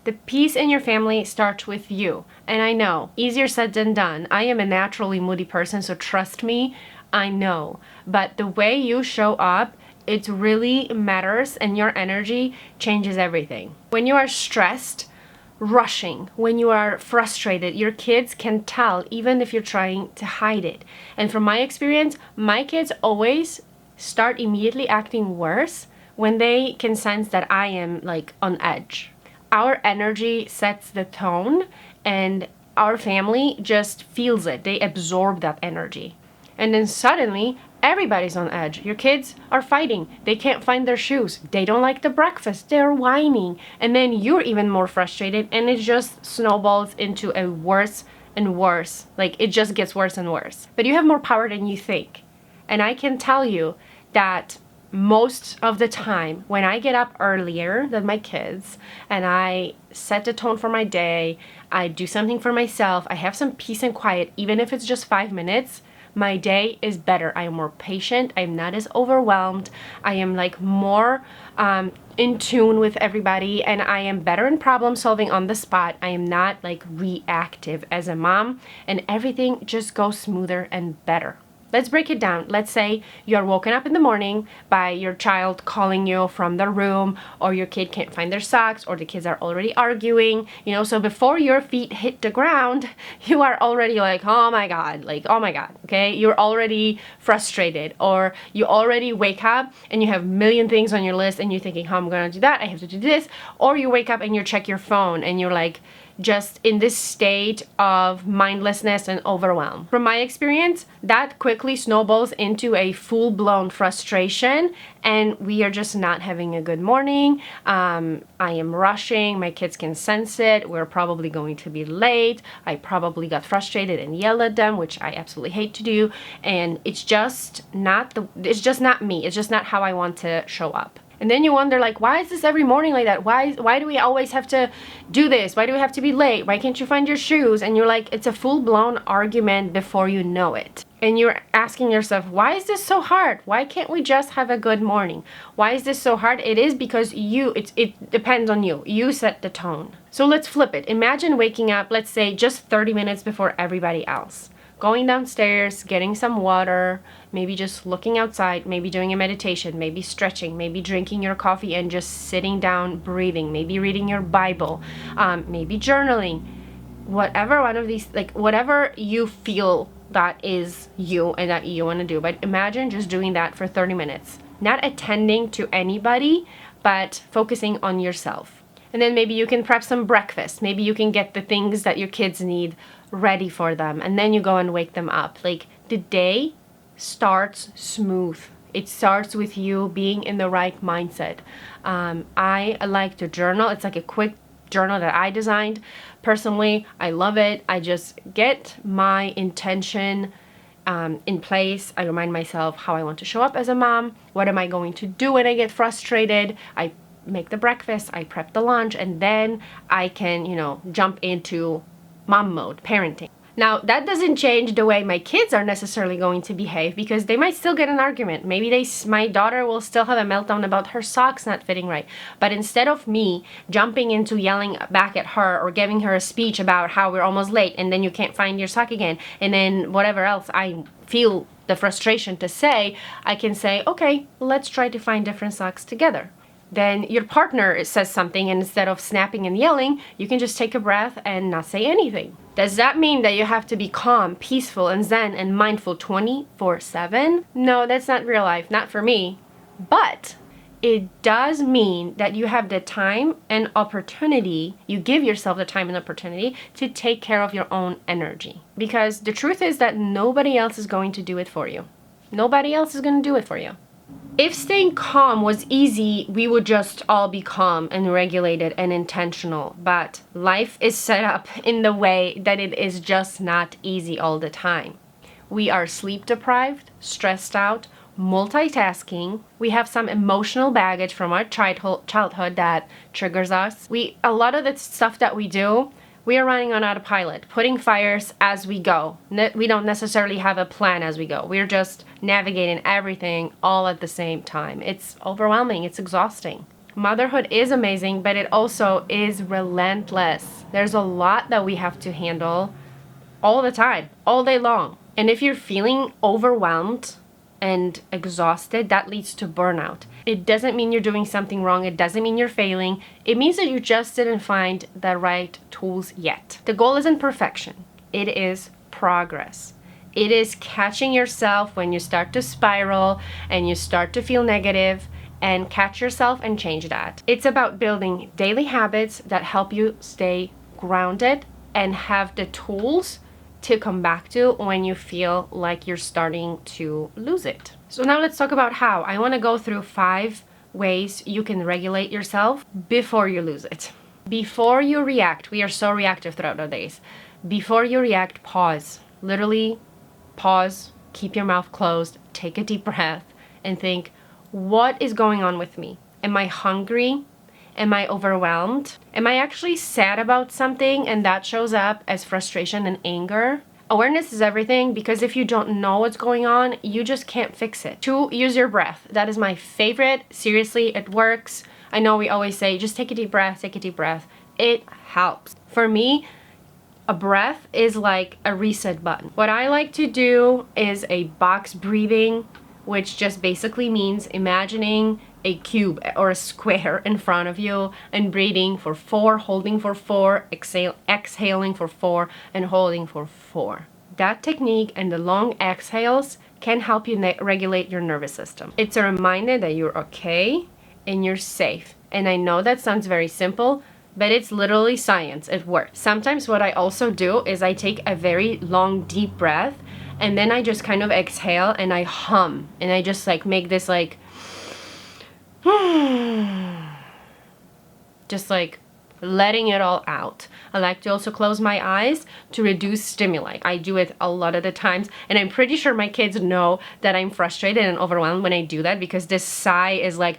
The peace in your family starts with you. And I know, easier said than done. I am a naturally moody person, so trust me, I know. But the way you show up, it really matters, and your energy changes everything. When you are stressed, rushing, when you are frustrated, your kids can tell even if you're trying to hide it. And from my experience, my kids always start immediately acting worse when they can sense that I am like on edge. Our energy sets the tone, and our family just feels it. They absorb that energy. And then suddenly, everybody's on edge. Your kids are fighting. They can't find their shoes. They don't like the breakfast. They're whining. And then you're even more frustrated, and it just snowballs into a worse and worse. Like, it just gets worse and worse. But you have more power than you think. And I can tell you that most of the time when I get up earlier than my kids and I set the tone for my day, I do something for myself, I have some peace and quiet, even if it's just 5 minutes, my day is better. I am more patient. I'm not as overwhelmed. I am like more in tune with everybody, and I am better in problem solving on the spot. I am not like reactive as a mom, and everything just goes smoother and better. Let's break it down. Let's say you're woken up in the morning by your child calling you from the room, or your kid can't find their socks, or the kids are already arguing, so before your feet hit the ground, you are already like, oh my God, okay? You're already frustrated, or you already wake up and you have a million things on your list and you're thinking, how am I gonna do that? I have to do this. Or you wake up and you check your phone and you're like, just in this state of mindlessness and overwhelm. From my experience, that quickly snowballs into a full-blown frustration, and we are just not having a good morning. I am rushing. My kids can sense it. We're probably going to be late. I probably got frustrated and yelled at them, which I absolutely hate to do. And it's just not me. It's just not how I want to show up. And then you wonder, like, why is this every morning like that? Why do we always have to do this? Why do we have to be late? Why can't you find your shoes? And you're like, it's a full-blown argument before you know it. And you're asking yourself, why is this so hard? Why can't we just have a good morning? Why is this so hard? It is because it depends on you. You set the tone. So let's flip it. Imagine waking up, let's say, just 30 minutes before everybody else. Going downstairs, getting some water, maybe just looking outside, maybe doing a meditation, maybe stretching, maybe drinking your coffee and just sitting down, breathing, maybe reading your Bible, maybe journaling. Whatever one of these, like whatever you feel that is you and that you want to do. But imagine just doing that for 30 minutes. Not attending to anybody, but focusing on yourself. And then maybe you can prep some breakfast. Maybe you can get the things that your kids need ready for them, and then you go and wake them up. Like, the day starts smooth. It starts with you being in the right mindset. I like to journal. It's like a quick journal that I designed. Personally, I love it. I just get my intention in place. I remind myself how I want to show up as a mom. What am I going to do when I get frustrated? I make the breakfast, I prep the lunch, and then I can, jump into mom mode, parenting. Now, that doesn't change the way my kids are necessarily going to behave, because they might still get an argument. Maybe my daughter will still have a meltdown about her socks not fitting right. But instead of me jumping into yelling back at her or giving her a speech about how we're almost late and then you can't find your sock again, and then whatever else I feel the frustration to say, I can say, okay, let's try to find different socks together. Then your partner says something, and instead of snapping and yelling, you can just take a breath and not say anything. Does that mean that you have to be calm, peaceful, and zen and mindful 24/7? No, that's not real life, not for me. But it does mean that you have the time and opportunity, you give yourself the time and opportunity to take care of your own energy. Because the truth is that nobody else is going to do it for you. Nobody else is going to do it for you. If staying calm was easy, we would just all be calm and regulated and intentional. But life is set up in the way that it is just not easy all the time. We are sleep deprived, stressed out, multitasking. We have some emotional baggage from our childhood that triggers us. A lot of the stuff that we do, we are running on autopilot, putting fires as we go. We don't necessarily have a plan as we go. We're just navigating everything all at the same time. It's overwhelming. It's exhausting. Motherhood is amazing, but it also is relentless. There's a lot that we have to handle all the time, all day long. And if you're feeling overwhelmed and exhausted, that leads to burnout. It doesn't mean you're doing something wrong. It doesn't mean you're failing. It means that you just didn't find the right tools yet. The goal isn't perfection. It is progress. It is catching yourself when you start to spiral and you start to feel negative, and catch yourself and change that. It's about building daily habits that help you stay grounded and have the tools to come back to when you feel like you're starting to lose it. So now let's talk about how. I want to go through 5 ways you can regulate yourself before you lose it. Before you react, we are so reactive throughout our days. Before you react, pause. Literally pause, keep your mouth closed, take a deep breath, and think, what is going on with me? Am I hungry? Am I overwhelmed? Am I actually sad about something and that shows up as frustration and anger? Awareness is everything, because if you don't know what's going on, you just can't fix it. 2, use your breath. That is my favorite. Seriously, it works. I know we always say, just take a deep breath, take a deep breath. It helps. For me, a breath is like a reset button. What I like to do is a box breathing, which just basically means imagining a cube or a square in front of you and breathing for 4, holding for 4, exhaling for 4, and holding for 4. That technique and the long exhales can help you regulate your nervous system. It's a reminder that you're okay and you're safe. And I know that sounds very simple, but it's literally science. It works. Sometimes what I also do is I take a very long, deep breath, and then I just kind of exhale and I hum. And I just like make this like, just like letting it all out. I like to also close my eyes to reduce stimuli. I do it a lot of the times, and I'm pretty sure my kids know that I'm frustrated and overwhelmed when I do that, because this sigh is like,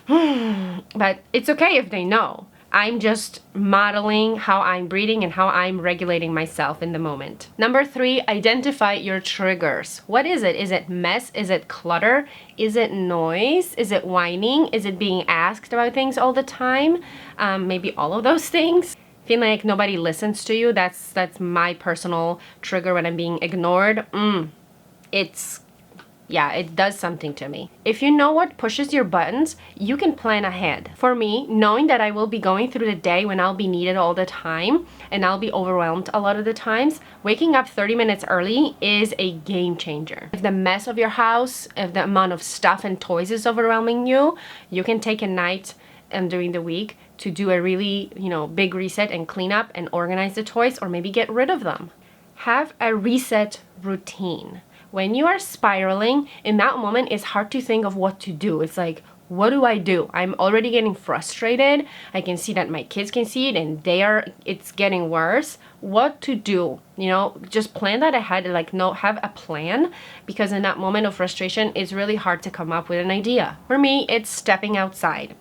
but it's okay if they know. I'm just modeling how I'm breathing and how I'm regulating myself in the moment. Number 3, identify your triggers. What is it? Is it mess? Is it clutter? Is it noise? Is it whining? Is it being asked about things all the time? Maybe all of those things. Feeling like nobody listens to you. That's my personal trigger when I'm being ignored. It does something to me. If you know what pushes your buttons, you can plan ahead. For me, knowing that I will be going through the day when I'll be needed all the time and I'll be overwhelmed a lot of the times, waking up 30 minutes early is a game changer. If the mess of your house, if the amount of stuff and toys is overwhelming you, you can take a night during the week to do a really, big reset and clean up and organize the toys, or maybe get rid of them. Have a reset routine. When you are spiraling, in that moment, it's hard to think of what to do. It's like, what do I do? I'm already getting frustrated. I can see that my kids can see it and it's getting worse. What to do? Just plan that ahead. Have a plan, because in that moment of frustration, it's really hard to come up with an idea. For me, it's stepping outside.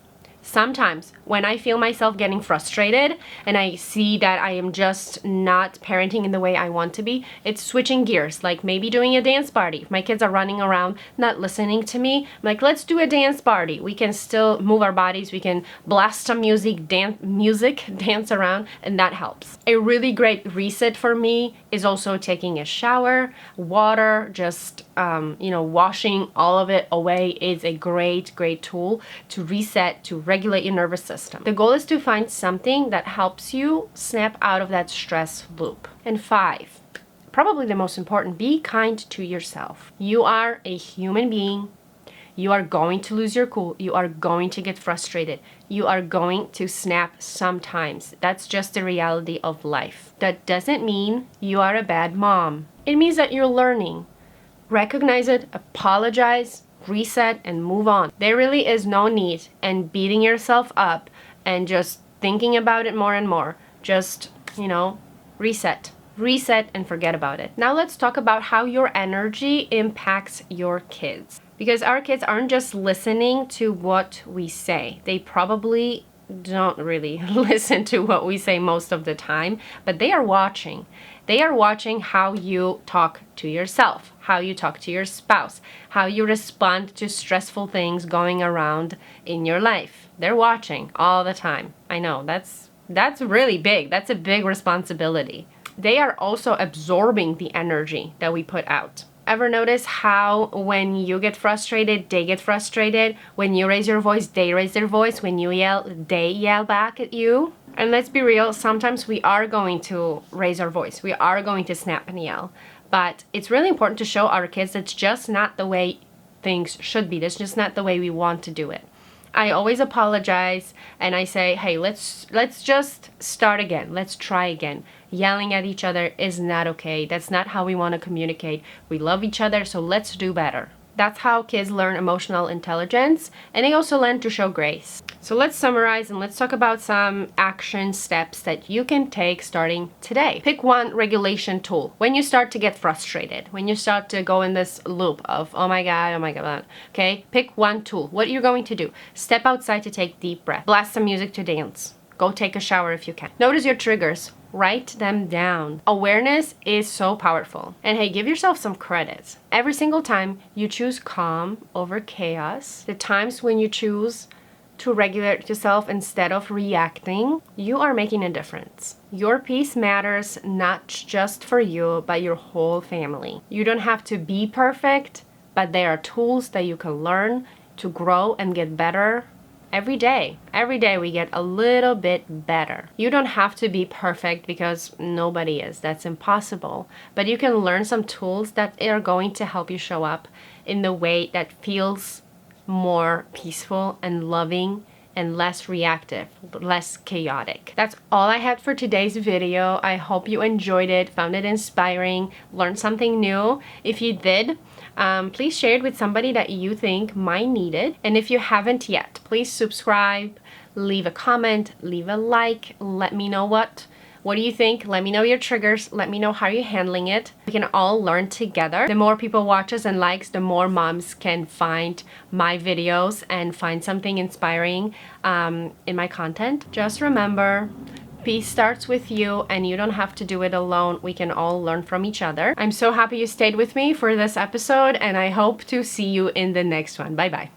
Sometimes when I feel myself getting frustrated and I see that I am just not parenting in the way I want to be, it's switching gears, like maybe doing a dance party. If my kids are running around not listening to me, I'm like, let's do a dance party. We can still move our bodies, we can blast some music, dance around, and that helps. A really great reset for me is also taking a shower. Water, just washing all of it away is a great tool to reset, to regulate your nervous system. The goal is to find something that helps you snap out of that stress loop. And 5, probably the most important, be kind to yourself. You are a human being. You are going to lose your cool. You are going to get frustrated. You are going to snap sometimes. That's just the reality of life. That doesn't mean you are a bad mom. It means that you're learning. Recognize it, apologize, reset, and move on. There really is no need in beating yourself up and just thinking about it more and more. Just, reset and forget about it. Now let's talk about how your energy impacts your kids. Because our kids aren't just listening to what we say. They probably don't really listen to what we say most of the time, but they are watching. They are watching how you talk to yourself, how you talk to your spouse, how you respond to stressful things going around in your life. They're watching all the time. I know, that's really big. That's a big responsibility. They are also absorbing the energy that we put out. Ever notice how when you get frustrated, they get frustrated? When you raise your voice, they raise their voice. When you yell, they yell back at you. And let's be real, sometimes we are going to raise our voice. We are going to snap and yell. But it's really important to show our kids that's just not the way things should be. That's just not the way we want to do it. I always apologize and I say, hey, let's just start again. Let's try again. Yelling at each other is not okay. That's not how we want to communicate. We love each other, so let's do better. That's how kids learn emotional intelligence, and they also learn to show grace. So let's summarize and let's talk about some action steps that you can take starting today. Pick one regulation tool. When you start to get frustrated, when you start to go in this loop of, oh my God, okay? Pick one tool. What you're going to do, step outside to take deep breath. Blast some music to dance. Go take a shower if you can. Notice your triggers. Write them down. Awareness is so powerful. And hey, give yourself some credit. Every single time you choose calm over chaos, the times when you choose to regulate yourself instead of reacting, you are making a difference. Your peace matters not just for you, but your whole family. You don't have to be perfect, but there are tools that you can learn to grow and get better. Every day we get a little bit better. You don't have to be perfect because nobody is. That's impossible. But you can learn some tools that are going to help you show up in the way that feels more peaceful and loving and less reactive, less chaotic. That's all I had for today's video. I hope you enjoyed it, found it inspiring, learned something new. If you did, please share it with somebody that you think might need it. And if you haven't yet, please subscribe, leave a comment, leave a like, let me know what do you think? Let me know your triggers. Let me know how you're handling it. We can all learn together. The more people watches and likes, the more moms can find my videos and find something inspiring in my content. Just remember, peace starts with you and you don't have to do it alone. We can all learn from each other. I'm so happy you stayed with me for this episode and I hope to see you in the next one. Bye bye.